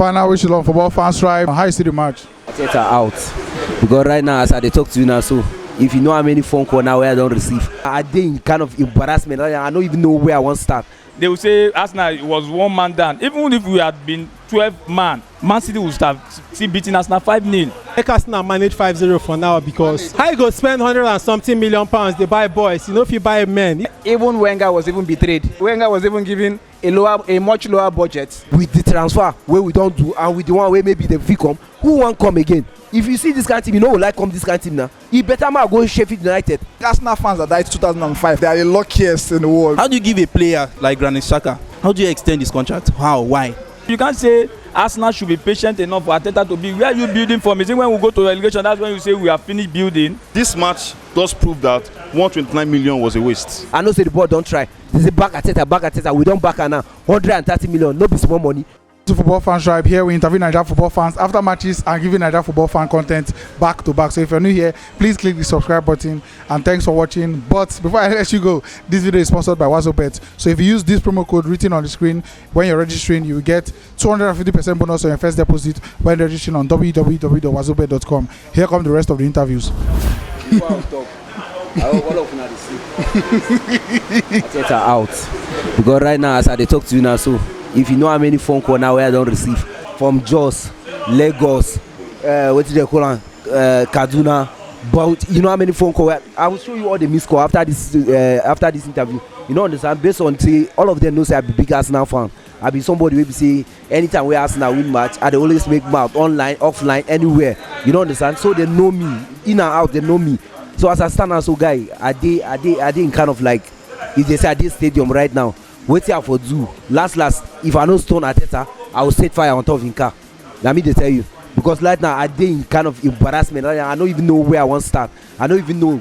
Final wish you long football fans strive. How you see the match? Arteta out because right now as I talk to you now, so if you know how many phone calls now where I don't receive, I dey in kind of embarrassment. I don't even know where I want to start. They will say Arsenal was one man down. Even if we had been 12 man, Man City would have still beaten Arsenal 5-0. Make Arsenal manage 5-0 for now because how you go spend 100 and something million pounds they buy boys, you know, if you buy men. Even Wenger was even betrayed. Wenger was even given a much lower budget. With the transfer where we don't do and with the one where maybe the fee come, who won't come again? If you see this kind of team, you know like come this kind of team now. He better man go Sheffield United. Arsenal fans that died in 2005, they are the luckiest in the world. How do you give a player like Granit Xhaka? How do you extend his contract? How? Why? You can't say Arsenal should be patient enough for Arteta to be. Where are you building from? Is it when we go to relegation? That's when you say we are finished building. This match does prove that 129 million was a waste. I know say the board don't try. They say back Arteta. We don't back her now. 130 million, no be small money. To Football Fans Tribe, here we interview Naija football fans after matches and giving Naija football fan content back to back. So if you're new here, please click the subscribe button and thanks for watching. But before I let you go, this video is sponsored by Wazobet. So if you use this promo code written on the screen when you're registering, you will get 250% bonus on your first deposit when registering on www.wazobet.com. Here come the rest of the interviews. Arteta out because right now as I talk to you now, so if you know how many phone calls now where I don't receive from Jos, Lagos, what did they call on, Kaduna, but you know how many phone calls. I will show you all the missed calls after this interview. You know, understand? Based on say all of them know say I be big Arsenal fan. I be somebody will be say anytime we Arsenal win match, I they always make mouth online, offline, anywhere. You know, understand? So they know me in and out. They know me. So as I stand now, so guy, I did in kind of like if they say I did stadium right now. Wait here for do last if I know stone Arteta, I will set fire on top of his car. Let me tell you because right now I dey in kind of embarrassment. I don't even know where I want to start. I don't even know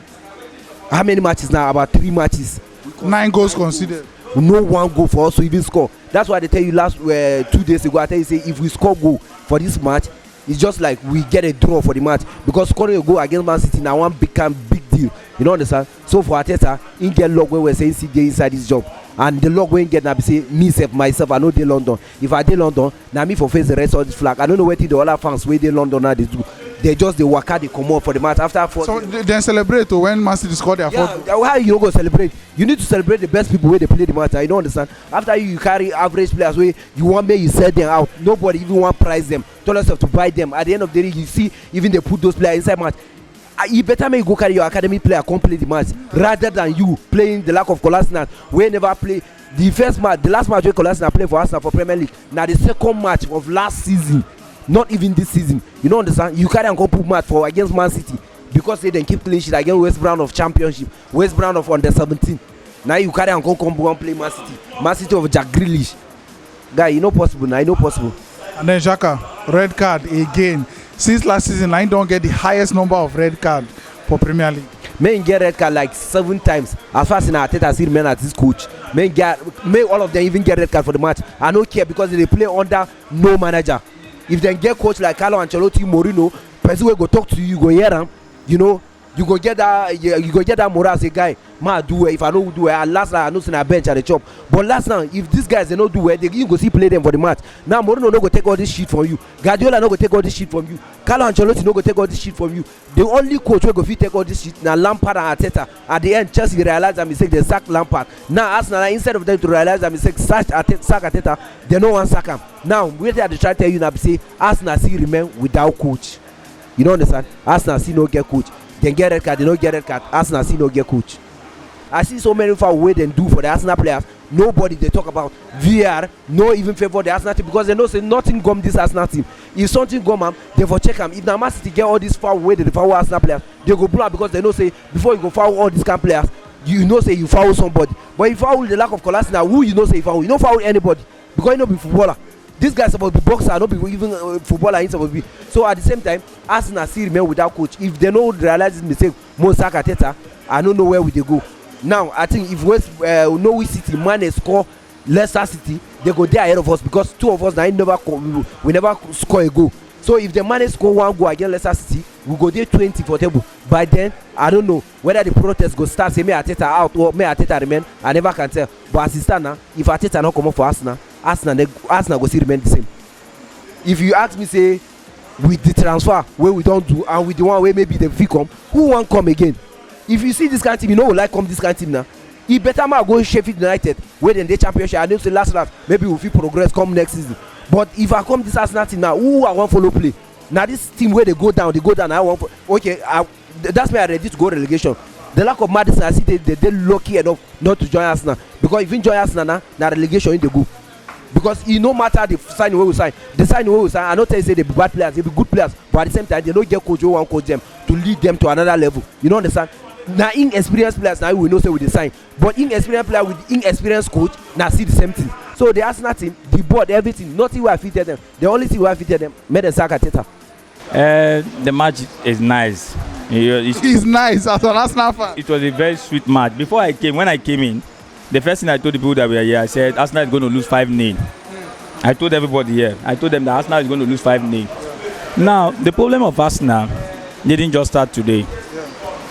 how many matches now. About 3 matches. 9 goals considered. No one goal for us to even score. That's why they tell you last 2 days ago. I tell you say if we score goal for this match, it's just like we get a draw for the match because scoring a goal against Man City now one become big deal. You know understand? So for Arteta, he get luck when we're saying see dey inside this job. And the log when get now be say myself I know dey London. If I dey London, now me for face the rest of this flag. I don't know what the other fans where they London now they do. They just they waka they come out for the match after 4. So they celebrate when Man City score their 4. How you don't go celebrate? You need to celebrate the best people where they play the match. You don't understand? After you carry average players where you want me you sell them out. Nobody even want price them. Tell yourself to buy them. At the end of the day, you see even they put those players inside match. You better make you go carry your academy player come play the match rather than you playing the lack of Kolasinac where never play the first match, the last match where Kolasinac play for Arsenal for Premier League. Now the second match of last season, not even this season. You know understand? You carry and go put match for against Man City because they then keep clean sheet against West Brown of Championship, West Brown of under 17. Now you carry and go come and play Man City of Jack Grealish. Guy, you know possible now, you know possible. And then Xhaka, red card again. Since last season, I don't get the highest number of red card for Premier League. Men get red card like 7 times. As far as Arteta see remain as this coach, may all of them even get red card for the match. I don't care because they play under no manager. If they get coach like Carlo Ancelotti, Mourinho, person will go talk to you, you go hear them. You know, you go get that moral as a guy. Man, do it. If I don't do it, last night I know a bench at the chop. But last night, if these guys they don't do it, you go see play them for the match. Now Mourinho no go take all this shit from you. Guardiola no go take all this shit from you. Carlo Ancelotti no go take all this shit from you. The only coach who go fit take all this shit now Lampard and Arteta. At the end, Chelsea realize their mistake, they sack Lampard. Now Arsenal instead of them to realize their mistake, sack Arteta, they no one sack him. Now where they try to tell you now, say Arsenal still remain without coach. You don't understand? Arsenal still no get coach. They get red card, they don't get red card. Arsenal still no get coach. I see so many foul way they do for the Arsenal players. Nobody they talk about VR, no even favor the Arsenal team because they know say nothing gum this Arsenal team. If something gum they for check them. If now Man City get all this foul way they foul Arsenal players, they go blow because they know say before you go foul all these kind of players, you know say you foul somebody. But if you foul the lack of Kolasinac, who you know say you foul? You don't foul anybody because you know be footballer. This guy's supposed to be boxer, not be even footballer. He's supposed to be. So at the same time, Arsenal still remain without coach. If they don't realize this mistake, Mosaka Teta, I don't know where would they go. Now I think if West Norwich City man score Leicester City, they go there ahead of us because 2 of us now we never score a goal. So if the man score 1 goal against Leicester City, we go there 20 for table. By then, I don't know whether the protest go start. Say may Arteta out or may Arteta remain. I never can tell. But as it stand now, if Arteta not come up for Arsenal go still remain the same. if you ask me say with the transfer wey we don do and with the one wey maybe dem fit come, who wan come again? If you see this kind of team, you no go like come this kind of team na. E better ma go Sheffield United wey dem dey championship. I know say last maybe we fit progress come next season, but if I come this Arsenal team now, who I wan follow play? Na this team wey dey go down I wan okay, that's why I ready to go relegation. The lack of Madison, I see they dey lucky enough not to join Arsenal, because if you join Arsenal na relegation in dey go. Because e no matter the signing wey we sign, I no tell you say they be bad players, they be good players, but at the same time they no get coach wey wan coach them to lead them to another level. You know understand? Na inexperienced players na we know say we dey sign, but inexperienced player with inexperienced coach na see the same thing. So the Arsenal team, the board, everything, nothing wey I fit tell them. The only thing wey I fit tell them, make them sack Arteta. The match is nice. It's nice as an Arsenal fan. It was a very sweet match. When I came in, the first thing I told the people that were here, I said Arsenal is going to lose 5-0. I told everybody here. I told them that Arsenal is going to lose 5-0. Now, the problem of Arsenal didn't just start today.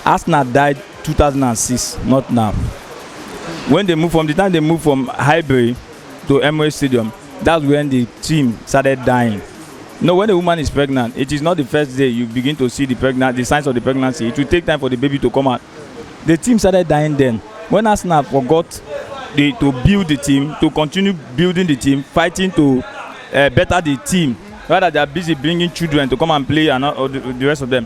Arsenal died 2006, not now. When they moved from the time they moved from Highbury to Emirates Stadium, that's when the team started dying. No, when a woman is pregnant, it is not the first day you begin to see the signs of the pregnancy. It will take time for the baby to come out. The team started dying then. When Arsenal forgot to build the team, to continue building the team, fighting to better the team, rather they are busy bringing children to come and play and all the rest of them.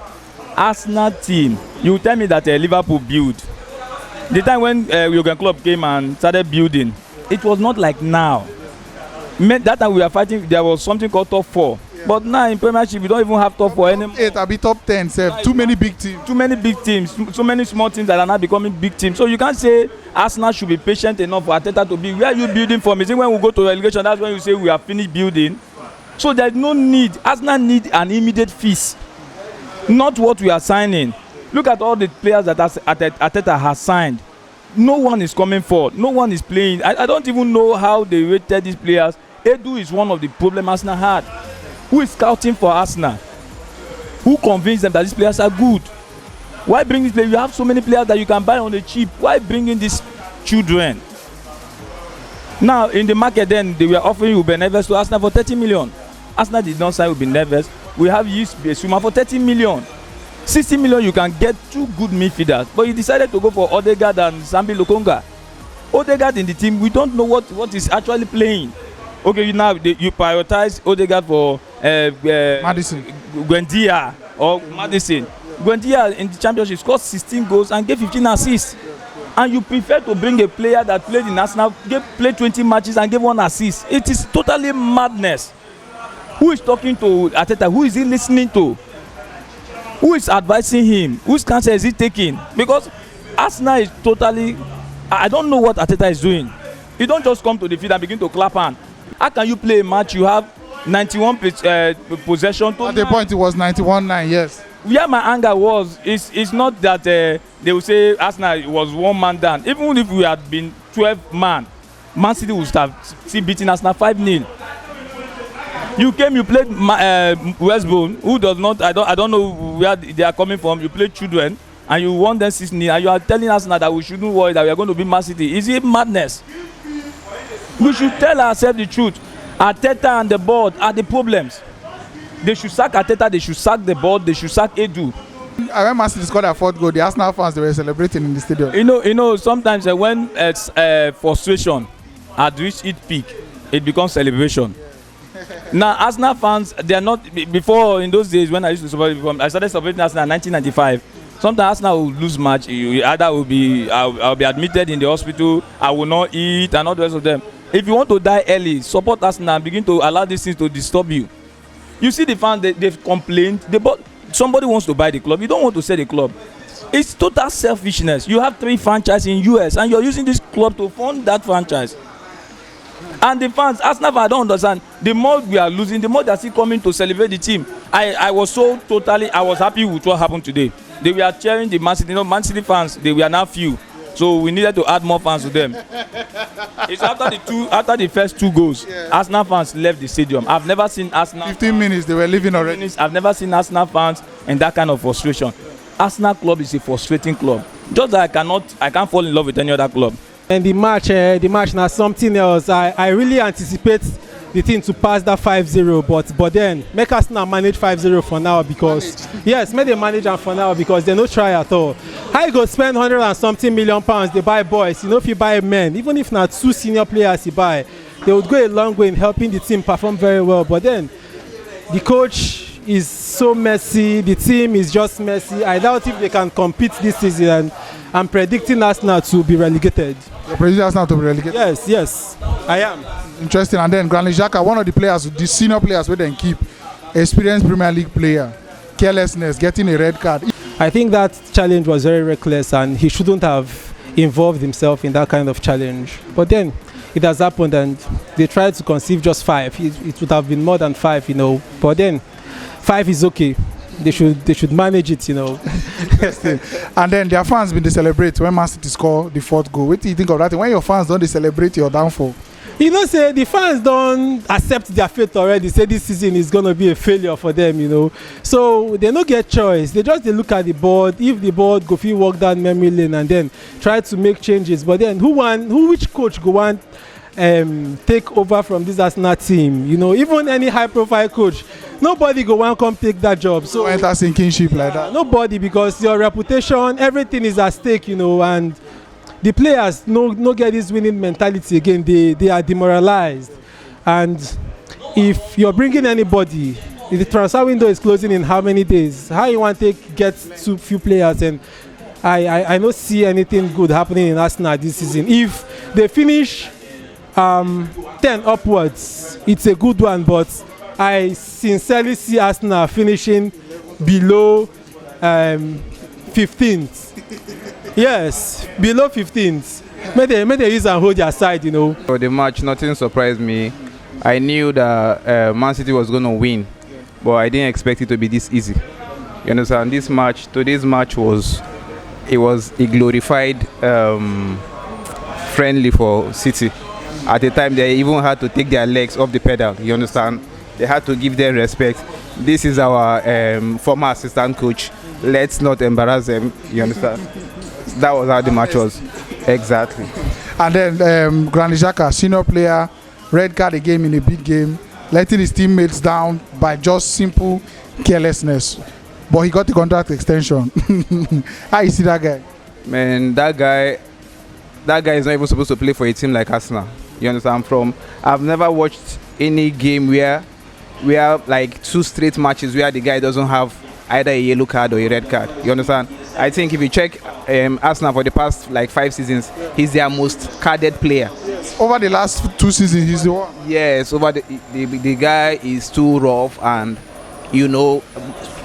Arsenal team, you tell me that Liverpool build. The time when Jurgen Klopp came and started building, it was not like now. That time we were fighting, there was something called top 4. Yeah. But now in Premiership, we don't even have top 4 anymore. 8, I'll be top 10, sir. Too many big teams. Too many big teams. So many small teams that are now becoming big teams. So you can't say Arsenal should be patient enough for Arteta to be. Where are you building from? Is it when we go to relegation, that's when you say we are finished building? So there's no need. Arsenal need an immediate feast. Not what we are signing. Look at all the players that Arteta has signed. No one is coming forward. No one is playing. I don't even know how they rated these players. Edu is one of the problems Arsenal had. Who is scouting for Arsenal? Who convinced them that these players are good? Why bring these players? You have so many players that you can buy on the cheap. Why bring in these children? Now, in the market then, they were offering Ruben Neves to Arsenal for 30 million. Arsenal did not sign Ruben Neves. We have used Besuma for 30 million. 60 million, you can get 2 good midfielders. But you decided to go for Odegaard and Sambi Lokonga. Odegaard in the team, we don't know what is actually playing. Okay, you prioritize Odegaard for Madison, Gwendia or Madison. Gwendia in the championship scored 16 goals and gave 15 assists. And you prefer to bring a player that played in Arsenal, played 20 matches and gave 1 assist. It is totally madness. Who is talking to Arteta? Who is he listening to? Who is advising him? Whose counsel is he taking? Because Arsenal is totally... I don't know what Arteta is doing. You don't just come to the field and begin to clap hand. How can you play a match? You have 91 possession. At the point, it was 91-9, yes. Where my anger was, it's not that they will say Arsenal was 1 man down. Even if we had been 12 man, Man City would have still beaten Arsenal 5-0. You came, you played West Brom, who does not, I don't know where they are coming from. You played children and you won them 6-0, and you are telling us now that we shouldn't worry that we are going to beat Man City. Is it madness? We should tell ourselves the truth. Arteta and the board are the problems. They should sack Arteta, they should sack the board, they should sack Edu. I when Man City scored their 4th goal, the Arsenal fans, they were celebrating in the stadium. You know, sometimes when frustration had reached its peak, it becomes celebration. Now, Arsenal fans, they are not, before in those days when I used to support, I started supporting Arsenal in 1995. Sometimes Arsenal will lose match, either I'll be admitted in the hospital, I will not eat, and all the rest of them. If you want to die early, support Arsenal and begin to allow these things to disturb you. You see the fans, they've complained. Somebody wants to buy the club. You don't want to sell the club. It's total selfishness. You have 3 franchises in US and you're using this club to fund that franchise. And the fans, Arsenal, I don't understand. The more we are losing, the more they're still coming to celebrate the team. I was happy with what happened today. They were cheering the Man City. You know, Man City fans, they were now few. So we needed to add more fans to them. It's after the first 2 goals, yeah. Arsenal fans left the stadium. I've never seen Arsenal. 15 minutes, they were leaving already. I've never seen Arsenal fans in that kind of frustration. Arsenal club is a frustrating club. Just that I can't fall in love with any other club. And the match now something else. I really anticipate the thing to pass that 5-0, but then make Arsenal manage 5-0 for now because yes, make them manage am for now because they no try at all. How you go spend 100 and something million pounds? They buy boys, you know, if you buy men, even if not 2 senior players you buy, they would go a long way in helping the team perform very well. But then the coach is so messy, the team is just messy. I doubt if they can compete this season, and I'm predicting Arsenal to be relegated. You're predicting Arsenal to be relegated? Yes, I am. Interesting. And then Granit Xhaka, one of the players, the senior players we then keep, experienced Premier League player, carelessness, getting a red card. I think that challenge was very reckless and he shouldn't have involved himself in that kind of challenge. But then it has happened and they tried to conceive just 5. It would have been more than 5, you know. But then 5 is okay. They should manage it, you know. And then their fans been they celebrate when Man City score the 4th goal. What do you think of that? When your fans don't they celebrate your downfall? You know, say the fans don't accept their fate already. Say this season is gonna be a failure for them, you know. So they don't get choice. They look at the board. If the board go fit walk down memory lane and then try to make changes. But then which coach go want take over from this Arsenal team? You know, even any high-profile coach, nobody go want come take that job. So enter sinking ship like that. Nobody, because your reputation, everything is at stake, you know, and the players no get this winning mentality again. They are demoralized, and if you're bringing anybody, if the transfer window is closing in how many days, how you want to get too few players? And I don't see anything good happening in Arsenal this season. If they finish 10 upwards, it's a good one, but I sincerely see Arsenal finishing below 15th. Yes, below 15th. May they use and hold their side, you know. For the match, nothing surprised me. I knew that Man City was going to win, but I didn't expect it to be this easy. You understand? Today's match was a glorified friendly for City. At the time, they even had to take their legs off the pedal. You understand? They had to give them respect. This is our former assistant coach. Let's not embarrass them. You understand? That was how the match was. Exactly. And then Granit Xhaka, senior player, red card again in a big game, letting his teammates down by just simple carelessness. But he got the contract extension. How you see that guy? Man, that guy is not even supposed to play for a team like Arsenal. You understand? I've never watched any game where like 2 straight matches where the guy doesn't have either a yellow card or a red card. You understand? I think if you check Arsenal for the past like 5 seasons, he's their most carded player. Over the last 2 seasons, he's the one. Yes, the guy is too rough, and you know,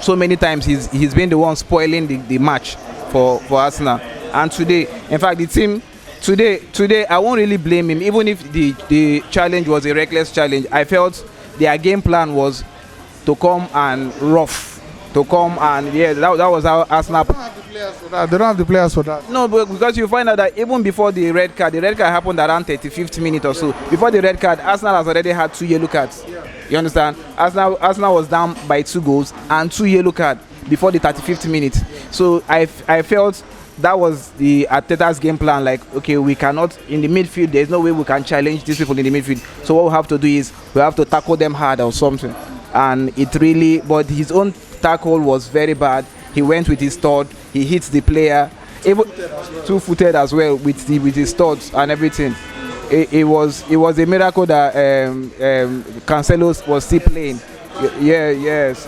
so many times he's been the one spoiling the match for Arsenal. And today, in fact, the team today I won't really blame him, even if the challenge was a reckless challenge. I felt their game plan was to come and rough. To come and that was how Arsenal. They don't have the players for that. They don't have the players for that. No, but because you find out that even before the red card happened around 35th minute or so. Before the red card, Arsenal has already had 2 yellow cards. Yeah. You understand? Arsenal was down by 2 goals and 2 yellow cards before the 35th minute. So I felt that was the Arteta's game plan. Like, okay, we cannot in the midfield. There's no way we can challenge these people in the midfield. So what we have to do is we have to tackle them hard or something. And it really, but his own tackle was very bad. He went with his stud. He hit the player, even 2-footed as well with his studs and everything. It was a miracle that Cancelo was still playing. Yes.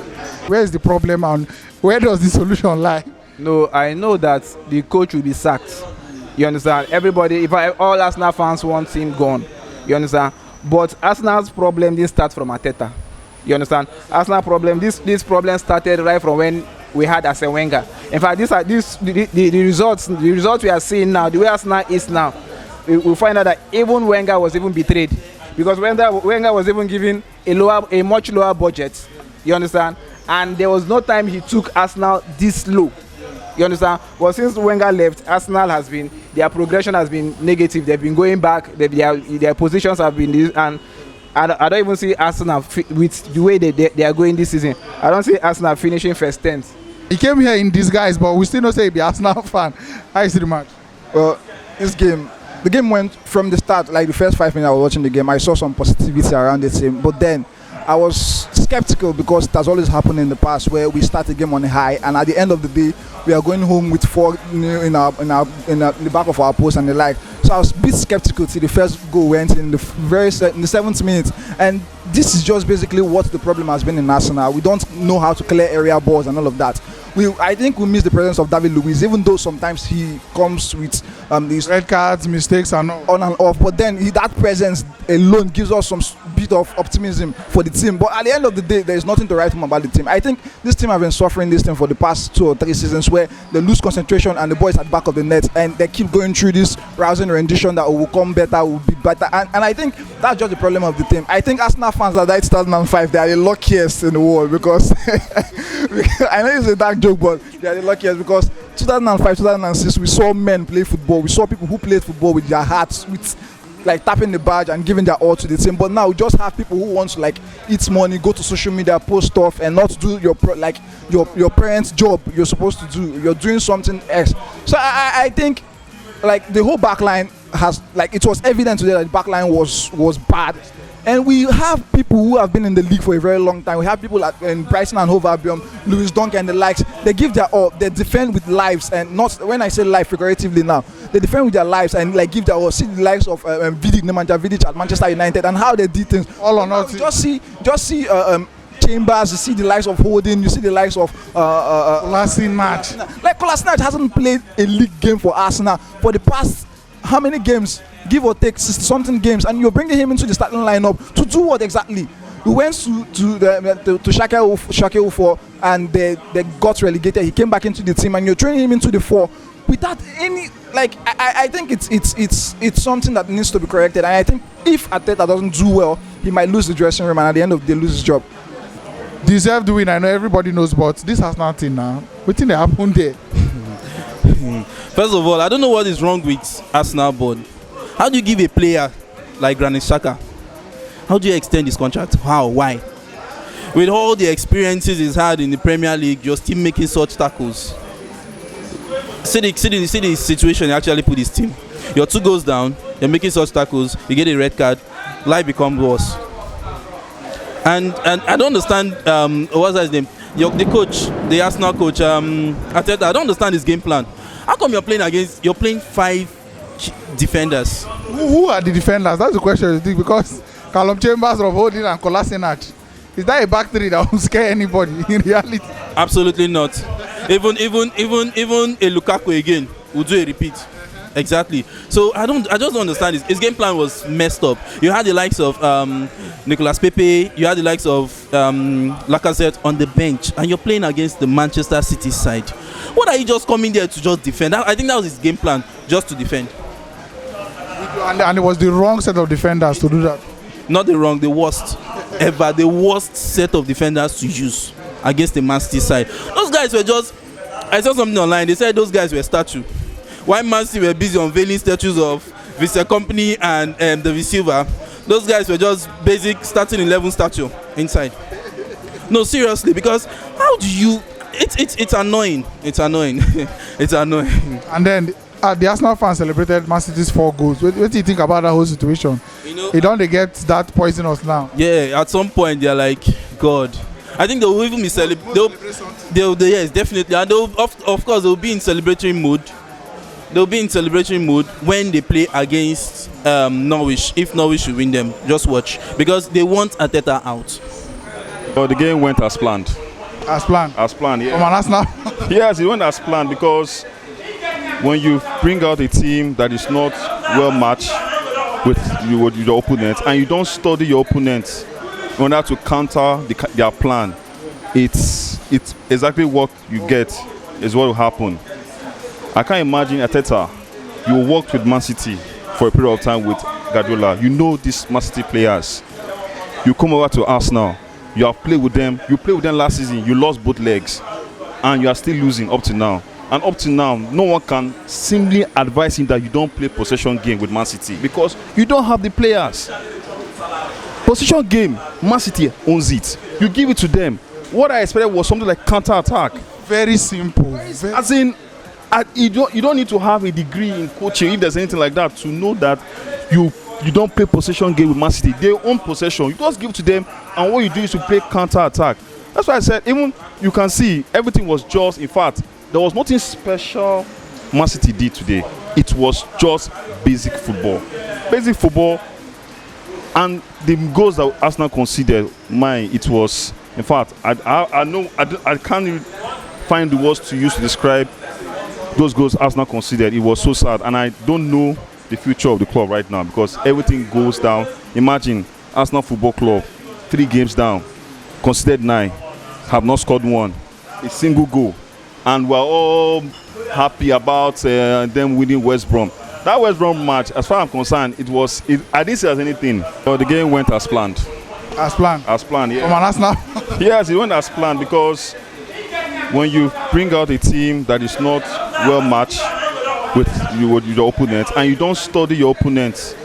Where is the problem and where does the solution lie? No, I know that the coach will be sacked. You understand? Everybody, all Arsenal fans want him gone. You understand? But Arsenal's problem didn't start from Arteta. You understand? Arsenal problem. This problem started right from when we had Arsene Wenger. In fact, the results we are seeing now, the way Arsenal is now, we find out that even Wenger was even betrayed, because Wenger was even given a much lower budget. You understand? And there was no time he took Arsenal this low. You understand? But since Wenger left, Arsenal their progression has been negative. They've been going back. Their positions have been this, and I don't even see Arsenal with the way they are going this season. I don't see Arsenal finishing first 10th. He came here in disguise, but we still not say he be Arsenal fan. How is the match? Well, this game, the game went from the start, like the first 5 minutes I was watching the game, I saw some positivity around the team, but then I was skeptical because it has always happened in the past where we start the game on a high, and at the end of the day, we are going home with 4 in the back of our post and the like. So I was a bit skeptical till the first goal went in the 7th minute, and this is just basically what the problem has been in Arsenal. We don't know how to clear area balls and all of that. I think we miss the presence of David Luiz, even though sometimes he comes with these red cards, mistakes, and all. On and off. But then that presence alone gives us some bit of optimism for the team. But at the end of the day, there is nothing to write home about the team. I think this team have been suffering this thing for the past 2 or 3 seasons, where they lose concentration and the boys at the back of the net, and they keep going through this rousing rendition that will come better, will be better. And I think that's just the problem of the team. I think Arsenal fans that died 2005, they are the luckiest in the world because I know it's a dark joke, but they are the luckiest because 2005, 2006, we saw men play football. We saw people who played football with their hearts, with like tapping the badge and giving their all to the team. But now we just have people who want to like eat money, go to social media, post stuff, and not do your parents' job you're supposed to do. You're doing something else. So I think like the whole backline has, like, it was evident today that the backline was bad. And we have people who have been in the league for a very long time. We have people like Bryson and Hove Albion, Lewis Dunk and the likes. They give their all. They defend with lives, and not when I say life figuratively now. They defend with their lives and like give their all. See the likes of Nemanja Vidic at Manchester United and how they did things. All or nothing. Just see Chambers. You see the likes of Holding. You see the likes of Kolasinac. Like Kolasinac hasn't played a league game for Arsenal for the past how many games? Give or take 60-something games, and you're bringing him into the starting lineup to do what exactly? We went to Schalke 04 and they got relegated. He came back into the team, and you're training him into the 4 without any like. I think it's something that needs to be corrected. And I think if Arteta doesn't do well, he might lose the dressing room, and at the end of the day, lose his job. Deserve the win. I know everybody knows, but this has nothing now. What thing that happened there? First of all, I don't know what is wrong with Arsenal board. How do you give a player like Granit Xhaka? How do you extend his contract? How? Why? With all the experiences he's had in the Premier League, you're still making such tackles. See the situation he actually put his team. You're 2 goals down, you're making such tackles, you get a red card, life becomes worse. And I don't understand, what's his name? The coach, the Arsenal coach, Arteta, I don't understand his game plan. How come you're playing 5 defenders? Who are the defenders? That's the question, because Callum Chambers, Rob Holding, and Kolasinac. Is that a back three that will scare anybody in reality? Absolutely not. Even a Lukaku again will do a repeat. Exactly. So I just don't understand this. His game plan was messed up. You had the likes of Nicolas Pepe, you had the likes of Lacazette on the bench, and you're playing against the Manchester City side. What are you just coming there to just defend? I think that was his game plan, just to defend. And it was the wrong set of defenders to do that. Not the wrong, the worst ever, the worst set of defenders to use against the Man City side. Those guys were just, I saw something online, they said those guys were statues. While Man City were busy unveiling statues of Vincent Kompany and David Silva, those guys were just basic starting 11 statue inside. No, seriously, because how do you, it's annoying. It's annoying. It's annoying. And then the Arsenal fans celebrated Man City's 4 goals. What do you think about that whole situation? You know, don't they get that poisonous now? Yeah, at some point they're like, God. I think they will even be yes, definitely. And of course they'll be in celebratory mood. They'll be in celebratory mood when they play against Norwich. If Norwich should win them, just watch, because they want Arteta out. Well, the game went as planned. As planned? As planned, yeah. From an Arsenal? Yes, it went as planned, because when you bring out a team that is not well matched with your opponent, and you don't study your opponent in order to counter their plan, it's exactly what you get is what will happen. I can't imagine Arteta. You worked with Man City for a period of time with Guardiola. You know these Man City players. You come over to Arsenal. You have played with them. You played with them last season. You lost both legs, and you are still losing up to now. And up to now, no one can simply advise him that you don't play possession game with Man City, because you don't have the players. Possession game, Man City owns it. You give it to them. What I expected was something like counter-attack. Very simple. As in, you don't need to have a degree in coaching if there's anything like that to know that you don't play possession game with Man City. They own possession. You just give to them, and what you do is to play counter attack. That's why I said even you can see everything was just. In fact, there was nothing special Man City did today. It was just basic football. Basic football, and the goals that Arsenal conceded, it was. In fact, I can't even find the words to use to describe those goals Arsenal conceded. It was so sad, and I don't know the future of the club right now because everything goes down. Imagine Arsenal Football Club, 3 games down, conceded 9, have not scored 1, a single goal, and we're all happy about them winning West Brom. That West Brom match, as far as I'm concerned, I didn't see it as anything. But the game went as planned. As planned? As planned, yeah. From an Arsenal? Yes, it went as planned because when you bring out a team that is not well matched with your opponent and you don't study your opponent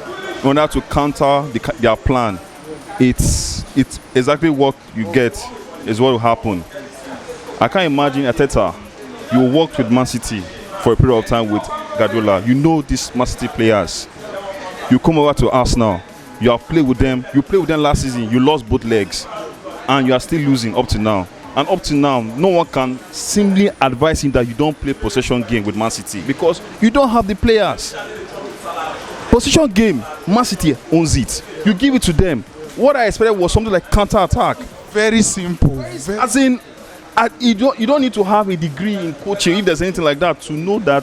in order to counter their plan, it's exactly what you get is what will happen. I can't imagine Arteta. You worked with Man City for a period of time with Guardiola. You know these Man City players. You come over to Arsenal. You have played with them. You played with them last season. You lost both legs, and you are still losing up to now. And up to now, no one can simply advise him that you don't play possession game with Man City because you don't have the players. Possession game, Man City owns it. You give it to them. What I expected was something like counter-attack. Very simple. As in, you don't need to have a degree in coaching if there's anything like that to know that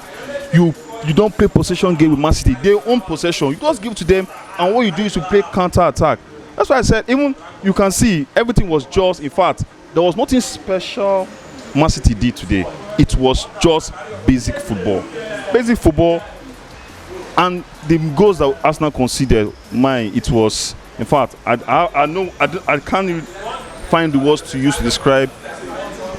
you don't play possession game with Man City. They own possession. You just give it to them, and what you do is to play counter-attack. That's why I said even you can see everything was just. In fact, there was nothing special Man City did today. It was just basic football. Basic football, and the goals that Arsenal conceded, it was. In fact, I can't even find the words to use to describe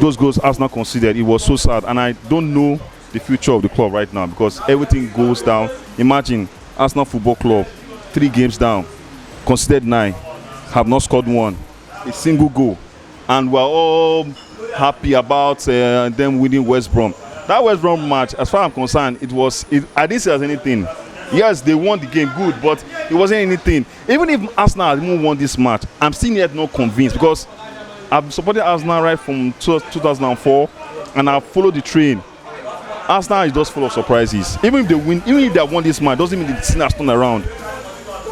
those goals Arsenal conceded. It was so sad, and I don't know the future of the club right now because everything goes down. Imagine Arsenal Football Club, 3 games down, conceded 9, have not scored 1, a single goal, and we're all happy about them winning West Brom. That West Brom match, as far as I'm concerned, I didn't see it as anything. Yes, they won the game good, but it wasn't anything. Even if Arsenal had even won this match, I'm still yet not convinced because I've supported Arsenal right from 2004, and I've followed the train. Arsenal is just full of surprises. Even if they win, even if they have won this match, doesn't mean the team has turned around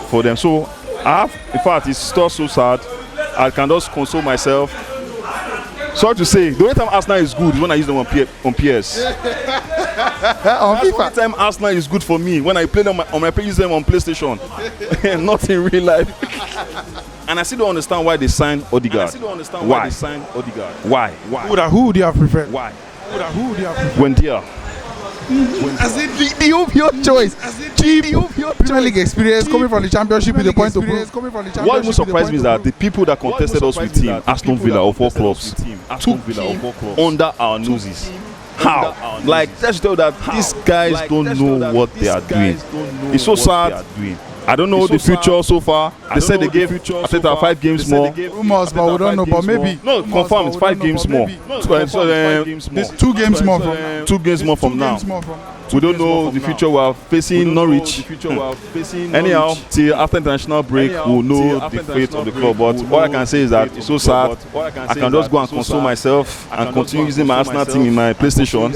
for them. So in fact, it's still so sad. I can just console myself. Sorry to say, the only time Arsenal is good is when I use them on PS. That's the only time Arsenal is good for me, when I play them use them on PlayStation, not in real life. And I still don't understand why they signed Odegaard. Why? Why? Who would you have preferred? Why? Who would you have preferred? When dear. As in the obvious choice. The Premier League experience coming from the Championship with the point to prove. What even surprised me is that the people that contested us with team, Aston Villa of all clubs, took under our noses. How? Like, let's tell that these guys don't know what they are doing. It's so sad. I don't know the future so far. They said they gave Arteta 5 games more. Rumors, but we don't know. But maybe. No, confirm it's 5 games more. 2 games more from 2 games more from now. We don't know the future. We are facing Norwich. Anyhow, till after international break, we'll know the fate of the club. But what I can say is that it's so sad. I can just go and console myself and continue using my Arsenal team in my PlayStation.